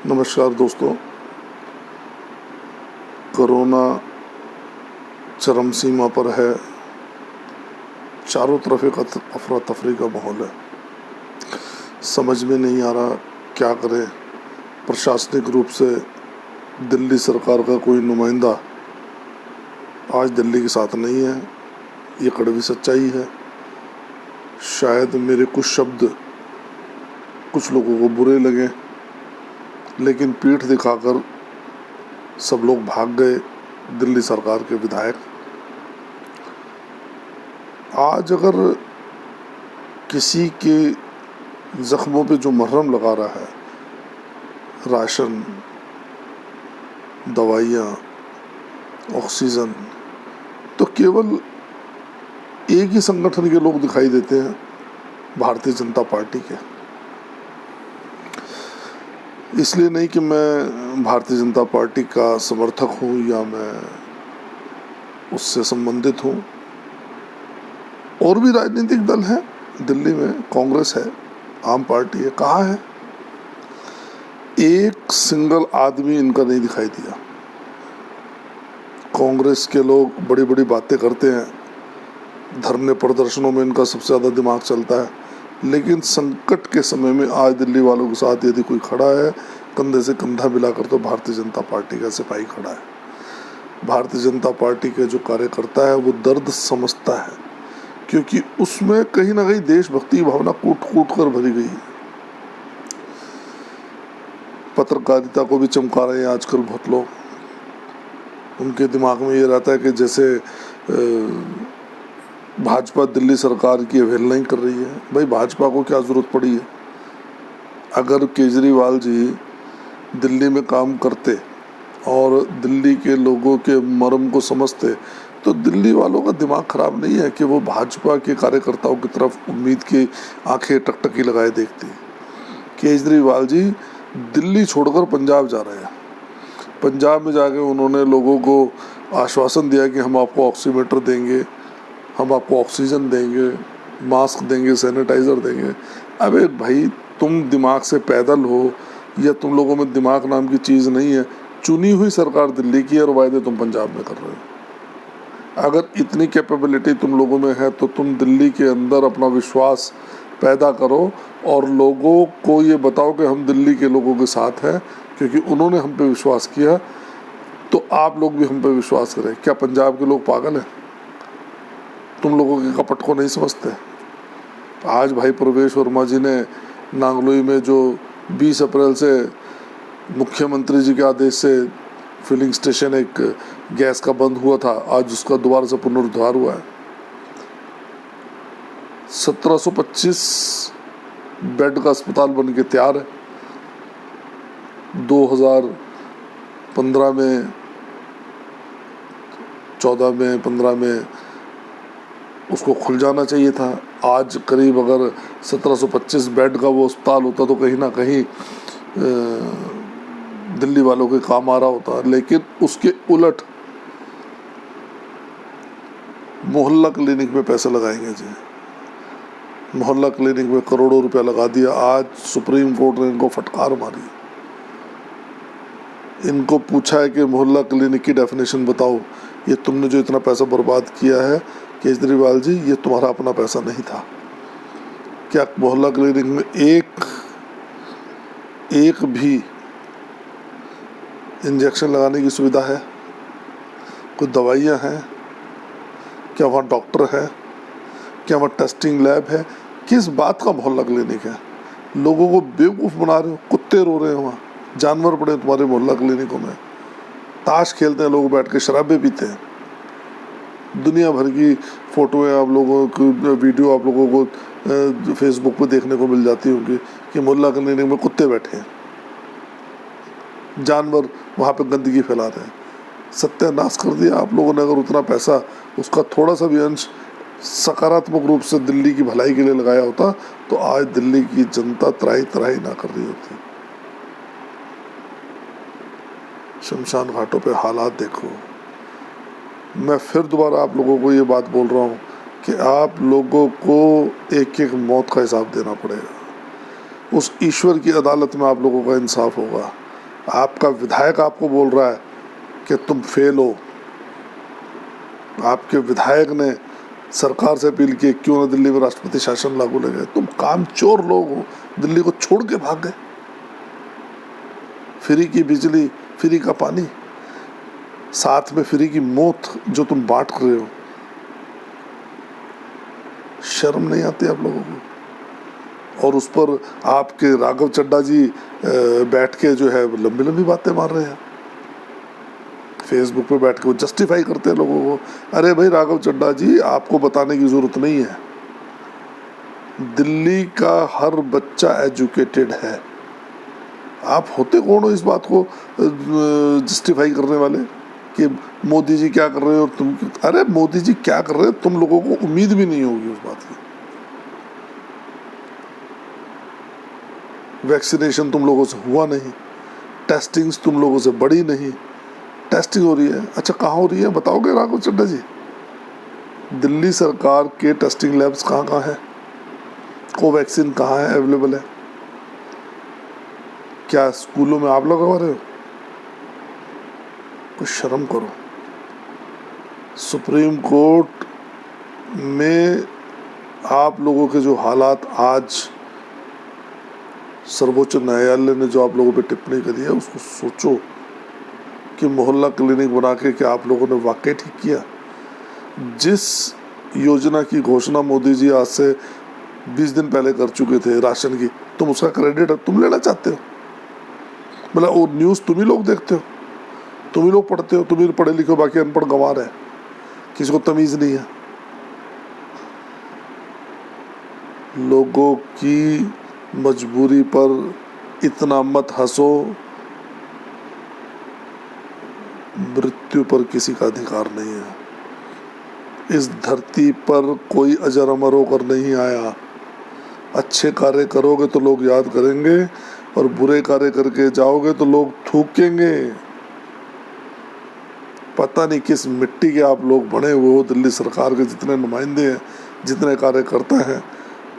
नमस्कार दोस्तों। कोरोना चरम सीमा पर है। चारों तरफ एक अफरा तफरी का माहौल है। समझ में नहीं आ रहा क्या करें। प्रशासनिक रूप से दिल्ली सरकार का कोई नुमाइंदा आज दिल्ली के साथ नहीं है। ये कड़वी सच्चाई है। शायद मेरे कुछ शब्द कुछ लोगों को बुरे लगे, लेकिन पीठ दिखाकर सब लोग भाग गए दिल्ली सरकार के विधायक। आज अगर किसी के जख्मों पे जो मरहम लगा रहा है, राशन, दवाइयाँ, ऑक्सीजन, तो केवल एक ही संगठन के लोग दिखाई देते हैं, भारतीय जनता पार्टी के। इसलिए नहीं कि मैं भारतीय जनता पार्टी का समर्थक हूँ या मैं उससे संबंधित हूँ। और भी राजनीतिक दल हैं दिल्ली में, कांग्रेस है, आम पार्टी है, कहाँ है? एक सिंगल आदमी इनका नहीं दिखाई दिया। कांग्रेस के लोग बड़ी बड़ी बातें करते हैं, धरने प्रदर्शनों में इनका सबसे ज़्यादा दिमाग चलता है, लेकिन संकट के समय में आज दिल्ली वालों के साथ यदि कोई खड़ा है कंधे से कंधा मिलाकर, तो भारतीय जनता पार्टी का सिपाही खड़ा है। भारतीय जनता पार्टी के जो कार्यकर्ता है वो दर्द समझता है, क्योंकि उसमें कहीं ना कहीं देशभक्ति की भावना कूट कूट कर भरी गई है। पत्रकारिता को भी चमका रहे हैं आजकल बहुत लोग। उनके दिमाग में ये रहता है कि जैसे भाजपा दिल्ली सरकार की अवहेलना ही कर रही है। भाई, भाजपा को क्या ज़रूरत पड़ी है? अगर केजरीवाल जी दिल्ली में काम करते और दिल्ली के लोगों के मर्म को समझते, तो दिल्ली वालों का दिमाग ख़राब नहीं है कि वो भाजपा के कार्यकर्ताओं की तरफ उम्मीद की आंखें टकटकी लगाए देखते। केजरीवाल जी दिल्ली छोड़कर पंजाब जा रहे हैं। पंजाब में जाके उन्होंने लोगों को आश्वासन दिया कि हम आपको ऑक्सीमीटर देंगे, हम आपको ऑक्सीजन देंगे, मास्क देंगे, सैनिटाइज़र देंगे। अबे भाई, तुम दिमाग से पैदल हो या तुम लोगों में दिमाग नाम की चीज़ नहीं है? चुनी हुई सरकार दिल्ली की है और वायदे तुम पंजाब में कर रहे हो। अगर इतनी कैपेबिलिटी तुम लोगों में है तो तुम दिल्ली के अंदर अपना विश्वास पैदा करो और लोगों को ये बताओ कि हम दिल्ली के लोगों के साथ हैं, क्योंकि उन्होंने हम पे विश्वास किया, तो आप लोग भी हम पे विश्वास करें। क्या पंजाब के लोग पागल हैं? तुम लोगों के कपट को नहीं समझते? आज भाई प्रवेश वर्मा जी ने नांगलोई में जो 20 अप्रैल से मुख्यमंत्री जी के आदेश से फिलिंग स्टेशन एक गैस का बंद हुआ था, आज उसका दोबारा से पुनरुद्धार हुआ है। 1725 बेड का अस्पताल बन के तैयार है। 2015 में, 14 में, 15 में उसको खुल जाना चाहिए था। आज करीब अगर 1725 बेड का वो अस्पताल होता तो कहीं ना कहीं दिल्ली वालों के काम आ रहा होता, लेकिन उसके उलट मोहल्ला क्लिनिक में पैसे लगाएंगे जी। मोहल्ला क्लिनिक में करोड़ों रुपया लगा दिया। आज सुप्रीम कोर्ट ने इनको फटकार मारी। इनको पूछा है कि मोहल्ला क्लिनिक की डेफिनेशन बताओ। ये तुमने जो इतना पैसा बर्बाद किया है केजरीवाल जी, ये तुम्हारा अपना पैसा नहीं था। क्या मोहल्ला क्लिनिक में एक भी इंजेक्शन लगाने की सुविधा है? कोई दवाइयाँ हैं? क्या वहाँ डॉक्टर है? क्या वहाँ टेस्टिंग लैब है? किस बात का मोहल्ला क्लिनिक है? लोगों को बेवकूफ़ बना रहे हो। कुत्ते रो रहे हैं वहाँ, जानवर पड़े तुम्हारे मोहल्ला क्लिनिकों में। ताश खेलते हैं लोग बैठ के, शराबें पीते हैं। दुनिया भर की फ़ोटोएँ आप लोगों को, वीडियो आप लोगों को फेसबुक पे देखने को मिल जाती होंगी कि मोहल्ला क्लिनिक में कुत्ते बैठे हैं, जानवर वहाँ पे गंदगी फैला रहे हैं। सत्यानाश कर दिया आप लोगों ने। अगर उतना पैसा, उसका थोड़ा सा भी अंश सकारात्मक रूप से दिल्ली की भलाई के लिए लगाया होता, तो आज दिल्ली की जनता त्राही त्राही ना कर रही होती। शमशान घाटों पे हालात देखो। मैं फिर दोबारा आप लोगों को ये बात बोल रहा हूँ कि आप लोगों को एक एक मौत का हिसाब देना पड़ेगा। उस ईश्वर की अदालत में आप लोगों का इंसाफ होगा। आपका विधायक आपको बोल रहा है कि तुम फेल हो, आपके विधायक ने सरकार से अपील की क्यों ना दिल्ली में राष्ट्रपति शासन लागू लगे, तुम कामचोर लोग हो, दिल्ली को छोड़ के भाग गए। फ्री की बिजली, फ्री का पानी, साथ में फ्री की मौत जो तुम बांट रहे हो। शर्म नहीं आती आप लोगों को? और उस पर आपके राघव चड्ढा जी बैठ के जो है लंबी लंबी बातें मार रहे हैं फेसबुक पे बैठ के, वो जस्टिफाई करते हैं लोगों को। अरे भाई राघव चड्ढा जी, आपको बताने की जरूरत नहीं है, दिल्ली का हर बच्चा एजुकेटेड है। आप होते कौन हो इस बात को जस्टिफाई करने वाले कि मोदी जी क्या कर रहे हो और तुम? अरे मोदी जी क्या कर रहे हो तुम लोगों को उम्मीद भी नहीं होगी उस बात की। वैक्सीनेशन तुम लोगों से हुआ नहीं, टेस्टिंग्स तुम लोगों से बड़ी नहीं। टेस्टिंग हो रही है, अच्छा कहाँ हो रही है बताओगे राघव चड्ढा जी? दिल्ली सरकार के टेस्टिंग लैब्स कहाँ कहाँ है? कोवैक्सीन कहाँ है अवेलेबल है? क्या स्कूलों में आप लगवा रहे हो? कुछ शर्म करो। सुप्रीम कोर्ट में आप लोगों के जो हालात, आज सर्वोच्च न्यायालय ने जो आप लोगों पे टिप्पणी करी है उसको सोचो कि मोहल्ला क्लिनिक बना के क्या आप लोगों ने वाकई ठीक किया? जिस योजना की घोषणा मोदी जी आज से 20 दिन पहले कर चुके थे राशन की, तुम उसका क्रेडिट तुम लेना चाहते हो? मतलब वो न्यूज़ तुम ही लोग देखते हो, तुम ही लोग पढ़ते हो, तुम ही पढ़े लिखे हो, बाकी अनपढ़ गंवार है, किसी को तमीज़ नहीं है। लोगों की मजबूरी पर इतना मत हंसो, मृत्यु पर किसी का अधिकार नहीं है। इस धरती पर कोई अजर अमर होकर नहीं आया। अच्छे कार्य करोगे तो लोग याद करेंगे और बुरे कार्य करके जाओगे तो लोग थूकेंगे। पता नहीं किस मिट्टी के आप लोग बने हुए हो। दिल्ली सरकार के जितने नुमाइंदे हैं, जितने कार्यकर्ता हैं,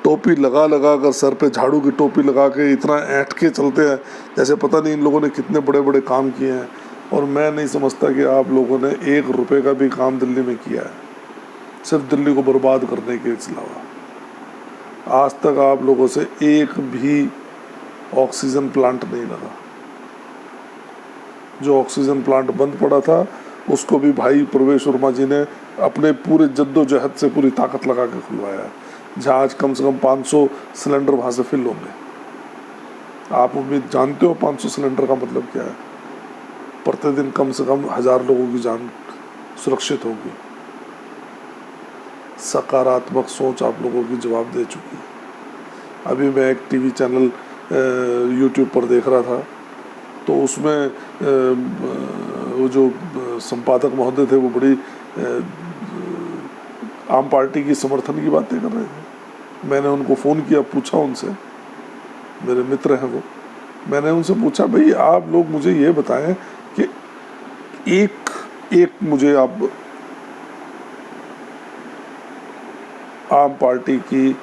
टोपी लगा लगा कर, सर पे झाड़ू की टोपी लगा के इतना ऐंठ के चलते हैं जैसे पता नहीं इन लोगों ने कितने बड़े बड़े काम किए हैं। और मैं नहीं समझता कि आप लोगों ने 1 रुपये का भी काम दिल्ली में किया है, सिर्फ दिल्ली को बर्बाद करने के अलावा। आज तक आप लोगों से एक भी ऑक्सीजन प्लांट नहीं लगा। जो ऑक्सीजन प्लांट बंद पड़ा था उसको भी भाई प्रवेश वर्मा जी ने अपने पूरे जद्दोजहद से पूरी ताकत लगा के खुलवाया है, जहाँ आज कम से कम 500 सिलेंडर वहाँ से फिल होंगे। आप उम्मीद जानते हो 500 सिलेंडर का मतलब क्या है? प्रतिदिन कम से कम 1000 लोगों की जान सुरक्षित होगी। सकारात्मक सोच आप लोगों की जवाब दे चुकी है। अभी मैं एक टीवी चैनल यूट्यूब पर देख रहा था, तो उसमें वो जो संपादक महोदय थे वो बड़ी आम पार्टी की समर्थन की बातें कर रहे थे। मैंने उनको फ़ोन किया, पूछा उनसे, मेरे मित्र हैं वो, मैंने उनसे पूछा भाई आप लोग मुझे ये बताएं कि एक मुझे आप आम पार्टी की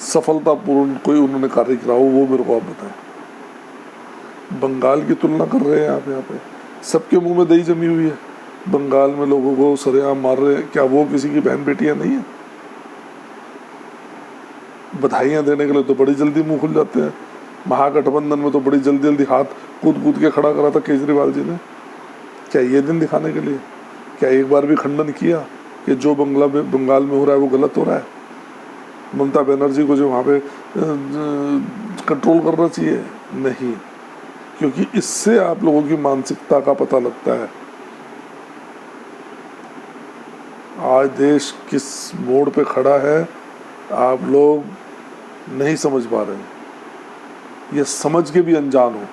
सफलतापूर्ण कोई उन्होंने कार्य किया हो वो मेरे को आप बताएं। बंगाल की तुलना कर रहे हैं आप यहाँ पे, सबके मुंह में दही जमी हुई है। बंगाल में लोगों को सरेआम मार रहे हैं, क्या वो किसी की बहन बेटियां नहीं है? बधाइयां देने के लिए तो बड़ी जल्दी मुंह खुल जाते हैं। महागठबंधन में तो बड़ी जल्दी जल्दी हाथ कूद कूद के खड़ा करा था केजरीवाल जी ने। क्या ये दिन दिखाने के लिए? क्या एक बार भी खंडन किया कि जो बंगाल में हो रहा है वो गलत हो रहा है? ममता बनर्जी को जो वहाँ पे कंट्रोल करना चाहिए, नहीं, क्योंकि इससे आप लोगों की मानसिकता का पता लगता है। आज देश किस मोड़ पे खड़ा है आप लोग नहीं समझ पा रहे हैं। ये समझ के भी अनजान हो।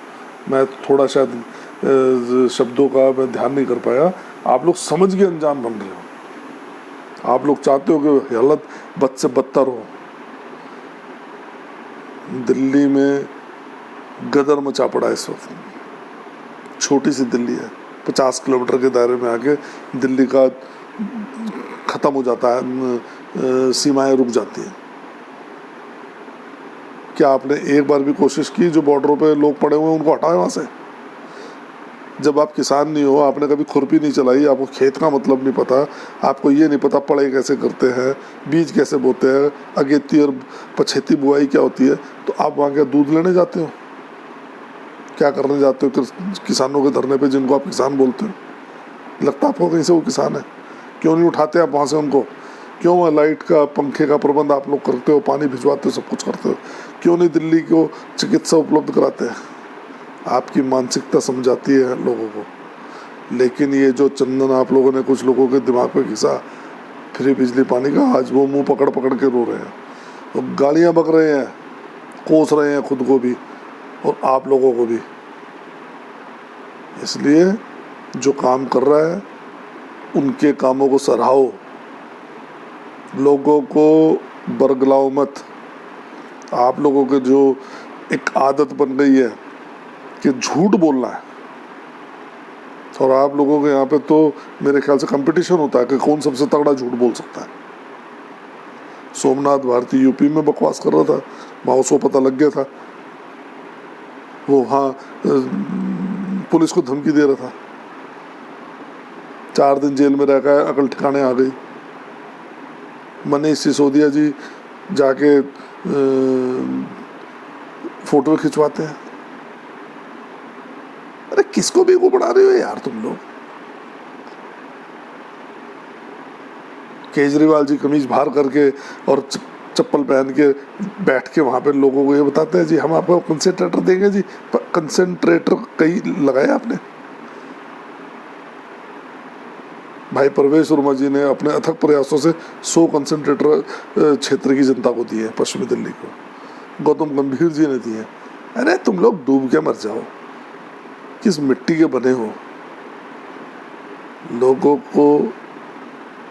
मैं थोड़ा शायद शब्दों का मैं ध्यान नहीं कर पाया। आप लोग समझ के अनजान बन रहे हो। आप लोग चाहते हो कि हालत बद से बदतर हो। दिल्ली में गदर मचा पड़ा है इस वक्त। छोटी सी दिल्ली है, 50 किलोमीटर के दायरे में आके दिल्ली का ख़त्म हो जाता है, सीमाएं रुक जाती हैं। क्या आपने एक बार भी कोशिश की जो बॉर्डरों पे लोग पड़े हुए हैं उनको हटाएं वहाँ से? जब आप किसान नहीं हो, आपने कभी खुरपी नहीं चलाई, आपको खेत का मतलब नहीं पता, आपको ये नहीं पता पढ़ाई कैसे करते हैं, बीज कैसे बोते हैं, अगेती और पछेती बुआई क्या होती है, तो आप वहाँ क्या दूध लेने जाते हो? क्या करने जाते हो किसानों के धरने पे जिनको आप किसान बोलते हो? लगता आपको कहीं से वो किसान है? क्यों नहीं उठाते आप वहाँ से उनको? क्यों वहाँ लाइट का पंखे का प्रबंध आप लोग करते हो, पानी भिजवाते हो, सब कुछ करते हो? क्यों नहीं दिल्ली को चिकित्सा उपलब्ध कराते हैं? आपकी मानसिकता समझाती है लोगों को। लेकिन ये जो चंदन आप लोगों ने कुछ लोगों के दिमाग पे घिसा फ्री बिजली पानी का, आज वो मुंह पकड़ पकड़ के रो रहे हैं, तो गालियाँ बक रहे हैं, कोस रहे हैं खुद को भी और आप लोगों को भी। इसलिए जो काम कर रहा है उनके कामों को सराहो, लोगों को बरगलाओ मत। आप लोगों के जो एक आदत बन गई है कि झूठ बोलना है, और आप लोगों के यहाँ पे तो मेरे ख्याल से कंपटीशन होता है कि कौन सबसे तगड़ा झूठ बोल सकता है। सोमनाथ भारती यूपी में बकवास कर रहा था, वहाँ उसको पता लग गया था, वो वहाँ पुलिस को धमकी दे रहा था, 4 दिन जेल में रह गए, अकल ठिकाने आ गई। मनीष सिसोदिया जी जाके फोटो खिंचवाते हैं। अरे किसको बेवकूफ बना रहे हो यार तुम लोग? केजरीवाल जी कमीज बाहर करके और चप्पल पहन के बैठ के वहां पे लोगों को ये बताते हैं जी हम आपको कंसेंट्रेटर देंगे जी। कंसेंट्रेटर कहीं लगाया आपने? भाई परवेश वर्मा जी ने अपने अथक प्रयासों से 100 कंसेंट्रेटर क्षेत्र की जनता को दिए, पश्चिमी दिल्ली को। गौतम गंभीर जी ने दिए। अरे तुम लोग डूब के मर जाओ, किस मिट्टी के बने हो? लोगों को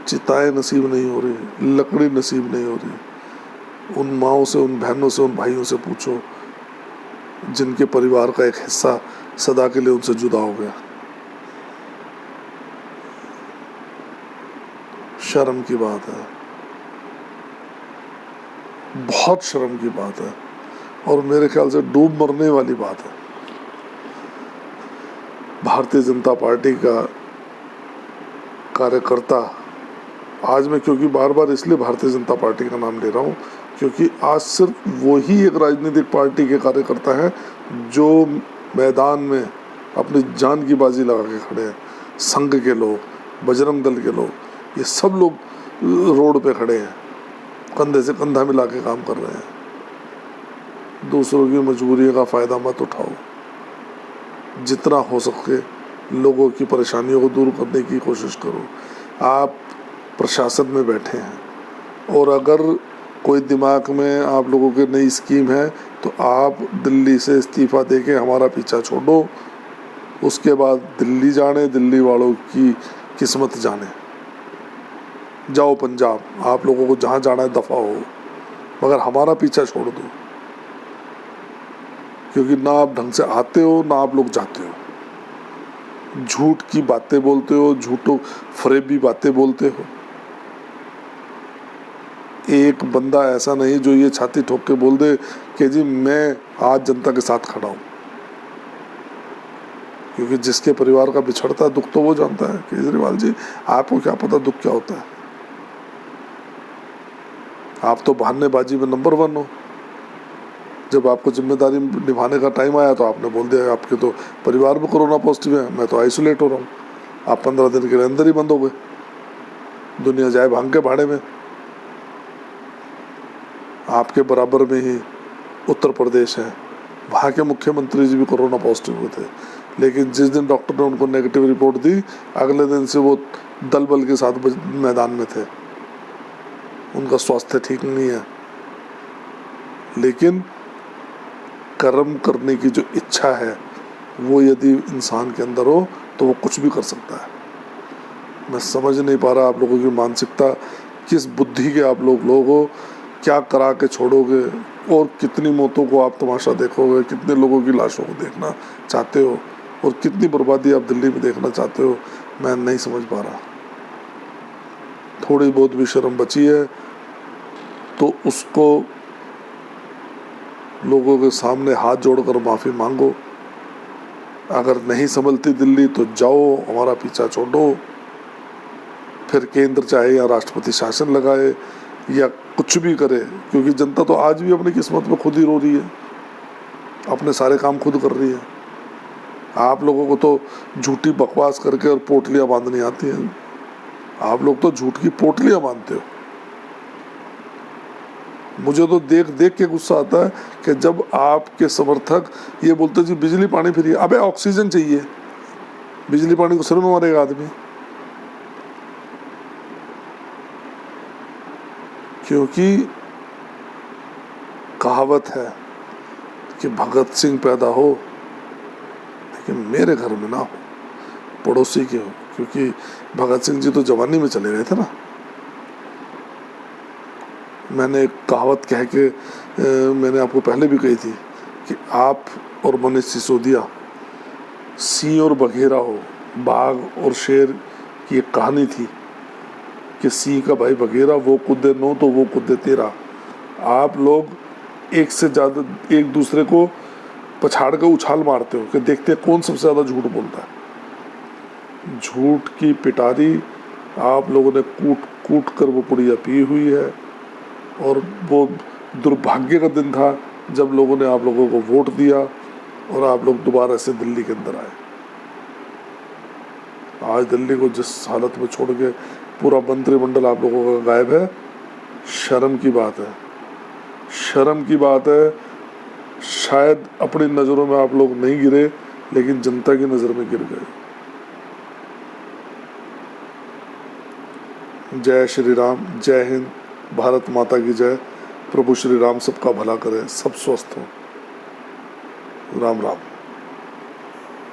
चिताएं नसीब नहीं हो रही, लकड़ी नसीब नहीं हो रही। उन माओं से, उन बहनों से, उन भाइयों से पूछो जिनके परिवार का एक हिस्सा सदा के लिए उनसे जुदा हो गया। शर्म की बात है, बहुत शर्म की बात है, और मेरे ख्याल से डूब मरने वाली बात है। भारतीय जनता पार्टी का कार्यकर्ता, आज मैं क्योंकि बार बार इसलिए भारतीय जनता पार्टी का नाम ले रहा हूँ क्योंकि आज सिर्फ वही एक राजनीतिक पार्टी के कार्यकर्ता हैं जो मैदान में अपनी जान की बाजी लगा के खड़े हैं। संघ के लोग, बजरंग दल के लोग, ये सब लोग रोड पे खड़े हैं, कंधे से कंधा मिला के काम कर रहे हैं। दूसरों की मजबूरी का फ़ायदा मत उठाओ, जितना हो सके लोगों की परेशानियों को दूर करने की कोशिश करो। आप प्रशासन में बैठे हैं और अगर कोई दिमाग में आप लोगों के नई स्कीम है तो आप दिल्ली से इस्तीफ़ा देके हमारा पीछा छोड़ो, उसके बाद दिल्ली जाने, दिल्ली वालों की किस्मत जाने। जाओ पंजाब, आप लोगों को जहाँ जाना है दफ़ा हो, मगर हमारा पीछा छोड़ दो, क्योंकि ना आप ढंग से आते हो ना आप लोग जाते हो। झूठ की बातें बोलते हो, झूठों फरेबी बातें बोलते हो। एक बंदा ऐसा नहीं जो ये छाती ठोक के बोल दे कि जी मैं आज जनता के साथ खड़ा हूँ, क्योंकि जिसके परिवार का बिछड़ता है दुख तो वो जानता है। केजरीवाल जी, आपको क्या पता दुख क्या होता है? आप तो बहानेबाजी में नंबर 1 हो। जब आपको जिम्मेदारी निभाने का टाइम आया तो आपने बोल दिया आपके तो परिवार में कोरोना पॉजिटिव है, मैं तो आइसोलेट हो रहा हूँ। आप 15 दिन के लिए अंदर ही बंद हो गए, दुनिया जाए भांग के भाड़े में। आपके बराबर में ही उत्तर प्रदेश है, वहाँ के मुख्यमंत्री जी भी कोरोना पॉजिटिव हुए थे, लेकिन जिस दिन डॉक्टर ने उनको नेगेटिव रिपोर्ट दी, अगले दिन से वो दल बल के साथ मैदान में थे। उनका स्वास्थ्य ठीक नहीं है, लेकिन कर्म करने की जो इच्छा है वो यदि इंसान के अंदर हो तो वो कुछ भी कर सकता है। मैं समझ नहीं पा रहा आप लोगों की मानसिकता, किस बुद्धि के आप लोग हो, क्या करा के छोड़ोगे और कितनी मौतों को आप तमाशा देखोगे, कितने लोगों की लाशों को देखना चाहते हो और कितनी बर्बादी आप दिल्ली में देखना चाहते हो, मैं नहीं समझ पा रहा। थोड़ी बहुत भी शर्म बची है तो उसको लोगों के सामने हाथ जोड़कर माफ़ी मांगो। अगर नहीं संभलती दिल्ली तो जाओ, हमारा पीछा छोड़ो। फिर केंद्र चाहे या राष्ट्रपति शासन लगाए या कुछ भी करे, क्योंकि जनता तो आज भी अपनी किस्मत में खुद ही रो रही है, अपने सारे काम खुद कर रही है। आप लोगों को तो झूठी बकवास करके और पोटलियाँ बांधनी आती हैं। आप लोग तो झूठ की पोटलियाँ बांधते हो। मुझे तो देख देख के गुस्सा आता है कि जब आपके समर्थक ये बोलते जी बिजली पानी फ्री है। अबे ऑक्सीजन चाहिए, बिजली पानी को सिर में मारेगा आदमी। क्योंकि कहावत है कि भगत सिंह पैदा हो लेकिन मेरे घर में ना हो, पड़ोसी के हो। क्योंकि भगत सिंह जी तो जवानी में चले गए थे ना। मैंने एक कहावत कह के मैंने आपको पहले भी कही थी कि आप और मनीष सिसोदिया सिंह और बघेरा हो। बाघ और शेर की एक कहानी थी कि सिंह का भाई बघेरा, वो कूदे 9 तो वो कूदे 13। आप लोग एक से ज़्यादा एक दूसरे को पछाड़ कर उछाल मारते हो कि देखते हैं कौन सबसे ज़्यादा झूठ बोलता है। झूठ की पिटारी आप लोगों ने कूट कूट कर वो पुड़िया पी हुई है। और वो दुर्भाग्य का दिन था जब लोगों ने आप लोगों को वोट दिया और आप लोग दोबारा से दिल्ली के अंदर आए। आज दिल्ली को जिस हालत में छोड़ के पूरा मंत्रिमंडल आप लोगों का गायब है, शर्म की बात है, शर्म की बात है। शायद अपनी नज़रों में आप लोग नहीं गिरे लेकिन जनता की नज़र में गिर गए। जय श्री राम, जय हिंद, भारत माता की जय। प्रभु श्री राम सबका भला करे, सब स्वस्थ हो। राम राम।